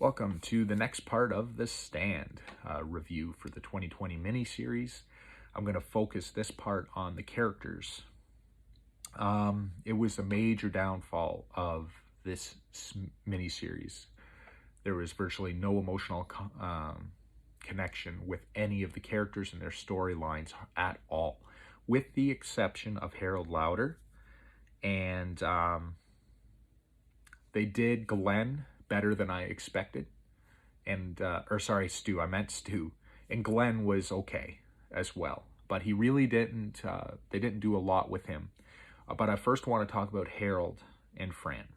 Welcome to the next part of The Stand review for the 2020 miniseries. I'm going to focus this part on the characters. It was a major downfall of this miniseries. There was virtually no emotional connection with any of the characters and their storylines at all, with the exception of Harold Lauder. And they did Glenn better than I expected. And Stu, I meant Stu. And Glenn was okay as well, but he really didn't. They didn't do a lot with him. But I first want to talk about Harold and Fran.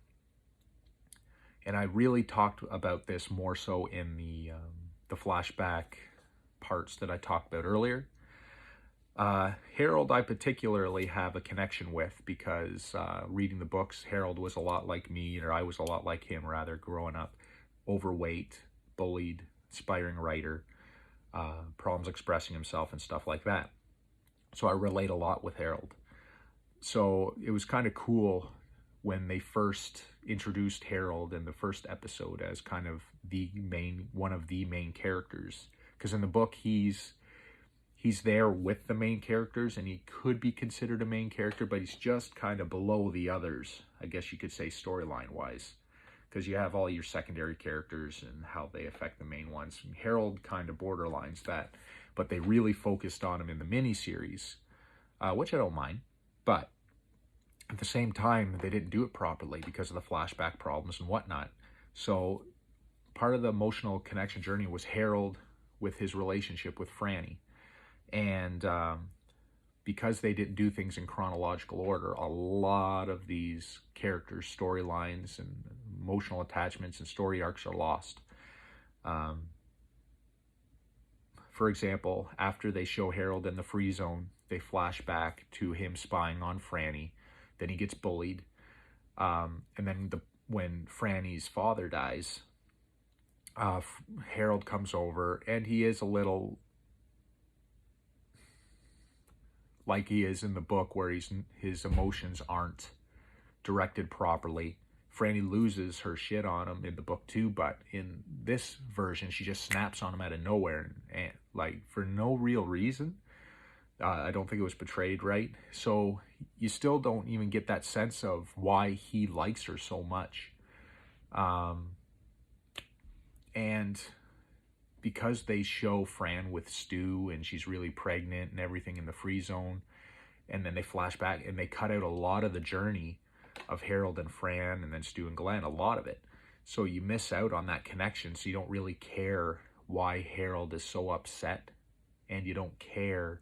And I really talked about this more so in the flashback parts that I talked about earlier. Harold I particularly have a connection with because reading the books, Harold was a lot like me, or I was a lot like him rather, growing up. Overweight, bullied, aspiring writer, problems expressing himself and stuff like that. So I relate a lot with Harold. So it was kind of cool when they first introduced Harold in the first episode as kind of one of the main characters. Because in the book, he's there with the main characters, and he could be considered a main character, but he's just kind of below the others, I guess you could say, storyline-wise. Because you have all your secondary characters and how they affect the main ones. Harold kind of borderlines that, but they really focused on him in the miniseries, which I don't mind. But at the same time, they didn't do it properly because of the flashback problems and whatnot. So part of the emotional connection journey was Harold with his relationship with Franny. And because they didn't do things in chronological order, a lot of these characters' storylines and emotional attachments and story arcs are lost. For example, after they show Harold in the free zone, they flash back to him spying on Franny. Then he gets bullied. And then when Franny's father dies, Harold comes over, and he is a little like he is in the book, where his emotions aren't directed properly. Franny loses her shit on him in the book too, but in this version, she just snaps on him out of nowhere, and like for no real reason. I don't think it was portrayed right. So you still don't even get that sense of why he likes her so much. And because they show Fran with Stu and she's really pregnant and everything in the free zone, and then they flash back and they cut out a lot of the journey of Harold and Fran and then Stu and Glenn, a lot of it. So you miss out on that connection, so you don't really care why Harold is so upset, and you don't care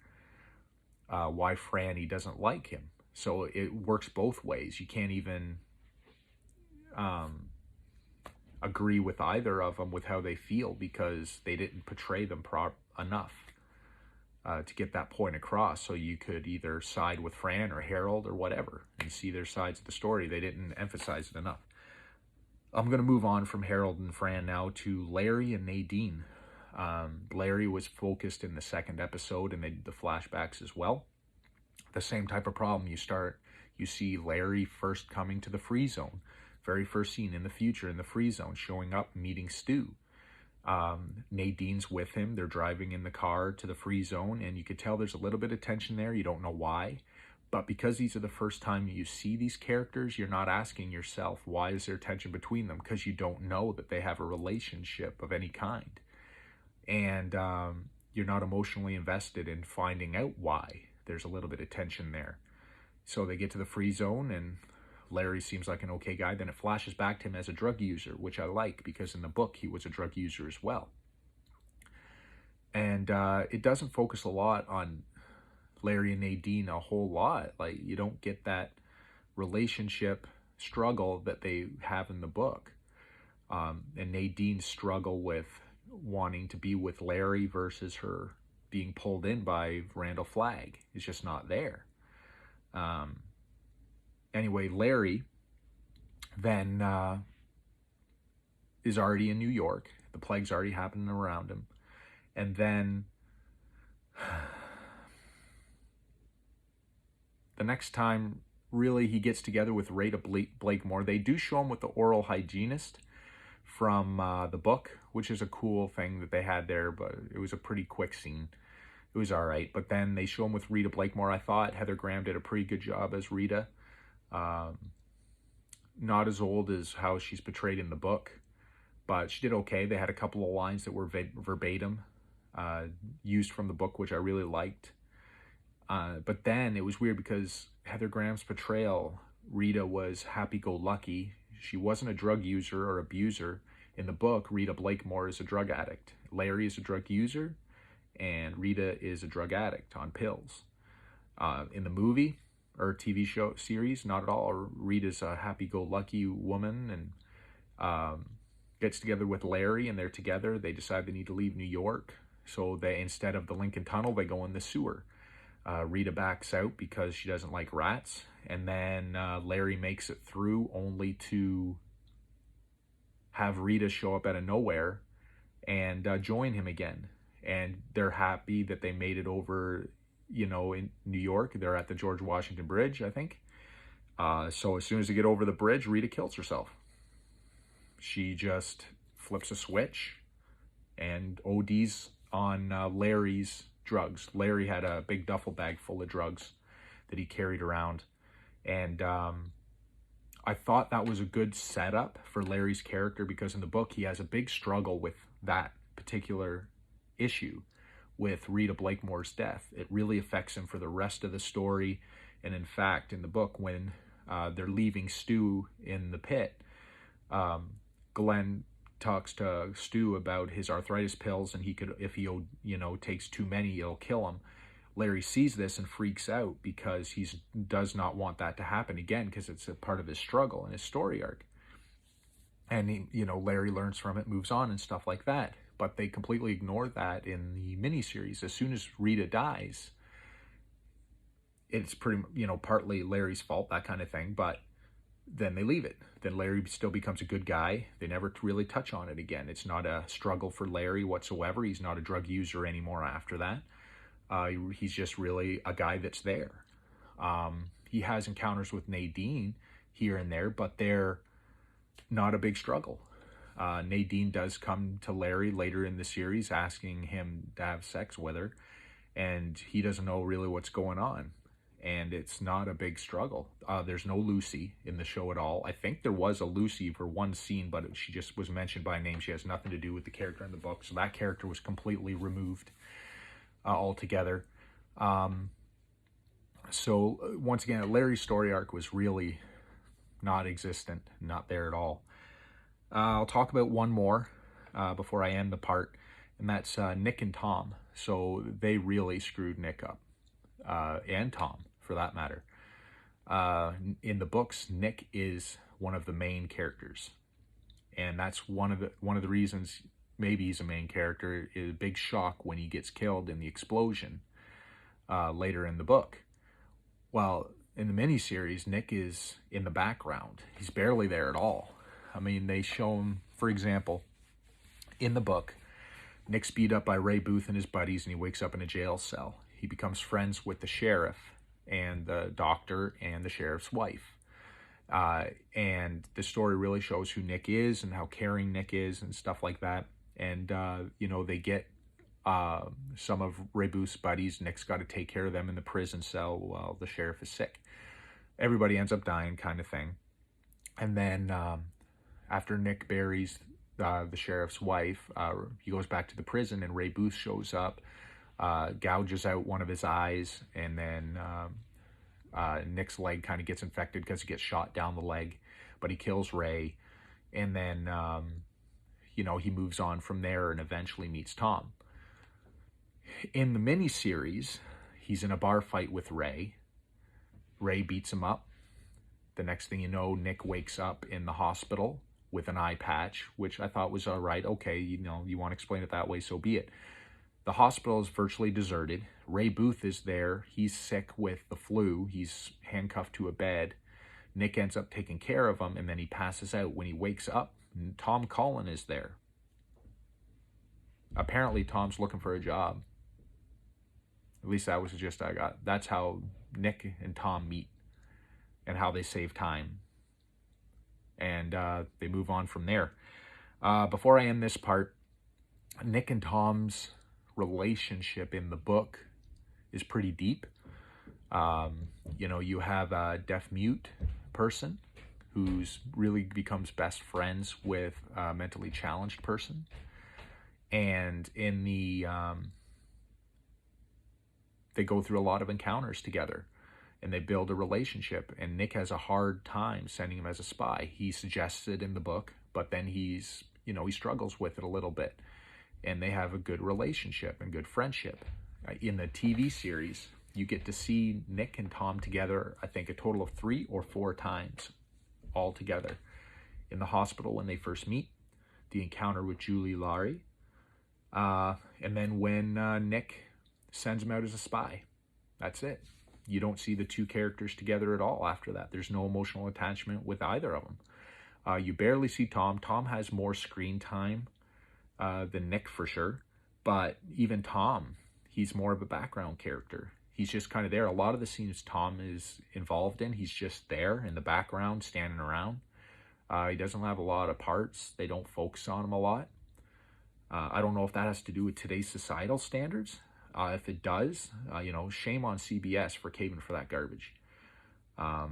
why Franny doesn't like him. So it works both ways. You can't even agree with either of them with how they feel because they didn't portray them enough to get that point across. So you could either side with Fran or Harold or whatever and see their sides of the story. They didn't emphasize it enough. I'm going to move on from Harold and Fran now to Larry and Nadine. Larry was focused in the second episode, and they did the flashbacks as well. The same type of problem. You see Larry first coming to the free zone. Very first scene in the future in the free zone, showing up, meeting Stu. Nadine's with him. They're driving in the car to the free zone, and you could tell there's a little bit of tension there. You don't know why. But because these are the first time you see these characters, you're not asking yourself, why is there tension between them? Because you don't know that they have a relationship of any kind. And you're not emotionally invested in finding out why. There's a little bit of tension there. So they get to the free zone, and Larry seems like an okay guy. Then it flashes back to him as a drug user, which I like because in the book he was a drug user as well. And it doesn't focus a lot on Larry and Nadine a whole lot. Like, you don't get that relationship struggle that they have in the book. And Nadine's struggle with wanting to be with Larry versus her being pulled in by Randall Flagg is just not there. Anyway, Larry then is already in New York. The plague's already happening around him. And then the next time, really, he gets together with Rita Blakemore. They do show him with the oral hygienist, from the book, which is a cool thing that they had there, but it was a pretty quick scene. It was all right. But then they show him with Rita Blakemore. I thought Heather Graham did a pretty good job as Rita. Not as old as how she's portrayed in the book, but she did okay. They had a couple of lines that were verbatim used from the book, which I really liked. But then it was weird because Heather Graham's portrayal, Rita was happy-go-lucky. She wasn't a drug user or abuser. In the book, Rita Blakemore is a drug addict. Larry is a drug user, and Rita is a drug addict on pills. In the movie or TV show series, not at all. Rita's a happy-go-lucky woman and gets together with Larry, and they're together. They decide they need to leave New York, so they, instead of the Lincoln Tunnel, they go in the sewer. Rita backs out because she doesn't like rats, and then Larry makes it through only to have Rita show up out of nowhere and join him again. And they're happy that they made it over, you know, in New York. They're at the George Washington Bridge, I think. So as soon as they get over the bridge, Rita kills herself. She just flips a switch and ODs on Larry's drugs. Larry had a big duffel bag full of drugs that he carried around. And I thought that was a good setup for Larry's character, because in the book he has a big struggle with that particular issue with Rita Blakemore's death. It really affects him for the rest of the story. And in fact, in the book, when they're leaving Stu in the pit, Glenn talks to Stu about his arthritis pills, and he could, if he, you know, takes too many, it'll kill him. Larry sees this and freaks out because he does not want that to happen again, because it's a part of his struggle and his story arc. And he, you know, Larry learns from it, moves on and stuff like that. But they completely ignore that in the miniseries. As soon as Rita dies, it's pretty, you know, partly Larry's fault, that kind of thing, but then they leave it. Then Larry still becomes a good guy. They never really touch on it again. It's not a struggle for Larry whatsoever. He's not a drug user anymore after that. He's just really a guy that's there. He has encounters with Nadine here and there, but they're not a big struggle. Nadine does come to Larry later in the series asking him to have sex with her, and he doesn't know really what's going on. And it's not a big struggle. There's no Lucy in the show at all. I think there was a Lucy for one scene, but she just was mentioned by name. She has nothing to do with the character in the book. So that character was completely removed altogether. So once again, Larry's story arc was really not existent, not there at all. I'll talk about one more before I end the part, and that's Nick and Tom. So they really screwed Nick up, and Tom, for that matter. In the books, Nick is one of the main characters, and that's one of the reasons maybe he's a main character. Is a big shock when he gets killed in the explosion later in the book. Well, in the miniseries, Nick is in the background. He's barely there at all. I mean, they show him, for example, in the book, Nick's beat up by Ray Booth and his buddies, and he wakes up in a jail cell. He becomes friends with the sheriff and the doctor and the sheriff's wife. And the story really shows who Nick is and how caring Nick is and stuff like that. And, you know, they get some of Ray Booth's buddies. Nick's got to take care of them in the prison cell while the sheriff is sick. Everybody ends up dying, kind of thing. And then after Nick buries the sheriff's wife, he goes back to the prison, and Ray Booth shows up, gouges out one of his eyes, and then Nick's leg kind of gets infected because he gets shot down the leg, but he kills Ray, and then you know, he moves on from there and eventually meets Tom. In the miniseries, he's in a bar fight with Ray. Ray beats him up. The next thing you know, Nick wakes up in the hospital with an eye patch, which I thought was all right. Okay, you know, you want to explain it that way, so be it. The hospital is virtually deserted. Ray Booth is there. He's sick with the flu. He's handcuffed to a bed. Nick ends up taking care of him, and then he passes out. When he wakes up, Tom Cullen is there. Apparently, Tom's looking for a job. At least that was the gist I got. That's how Nick and Tom meet and how they save time. And they move on from there. Before I end this part, Nick and Tom's relationship in the book is pretty deep. You know, you have a deaf mute person who's really becomes best friends with a mentally challenged person. And in the, they go through a lot of encounters together and they build a relationship. And Nick has a hard time sending him as a spy. He suggests it in the book, but then he's, you know, he struggles with it a little bit. And they have a good relationship and good friendship. In the TV series, you get to see Nick and Tom together, I think a total of 3 or 4 times all together. In the hospital when they first meet, the encounter with Julie Laurie, and then when Nick sends him out as a spy. That's it. You don't see the two characters together at all after that. There's no emotional attachment with either of them. You barely see Tom. Tom has more screen time than Nick for sure, but even Tom, he's more of a background character. He's just kind of there. A lot of the scenes Tom is involved in, he's just there in the background, standing around. He doesn't have a lot of parts. They don't focus on him a lot. I don't know if that has to do with today's societal standards. If it does, you know, shame on CBS for caving for that garbage. But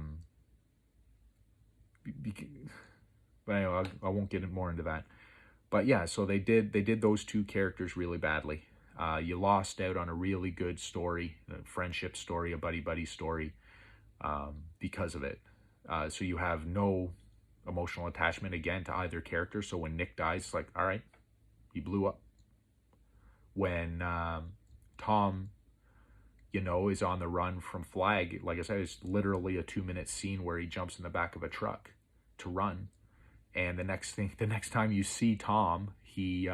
anyway, I won't get more into that. But yeah, so they did those two characters really badly. You lost out on a really good story, a friendship story, a buddy story, because of it. So you have no emotional attachment again to either character. So when Nick dies, it's like, all right, he blew up. When Tom, you know, is on the run from Flag, like I said, it's literally a 2-minute scene where he jumps in the back of a truck to run. And the next time you see Tom, he's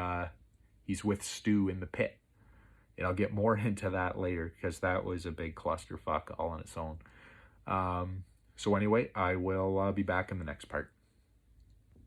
with Stu in the pit. And I'll get more into that later because that was a big clusterfuck all on its own. So anyway, I will be back in the next part.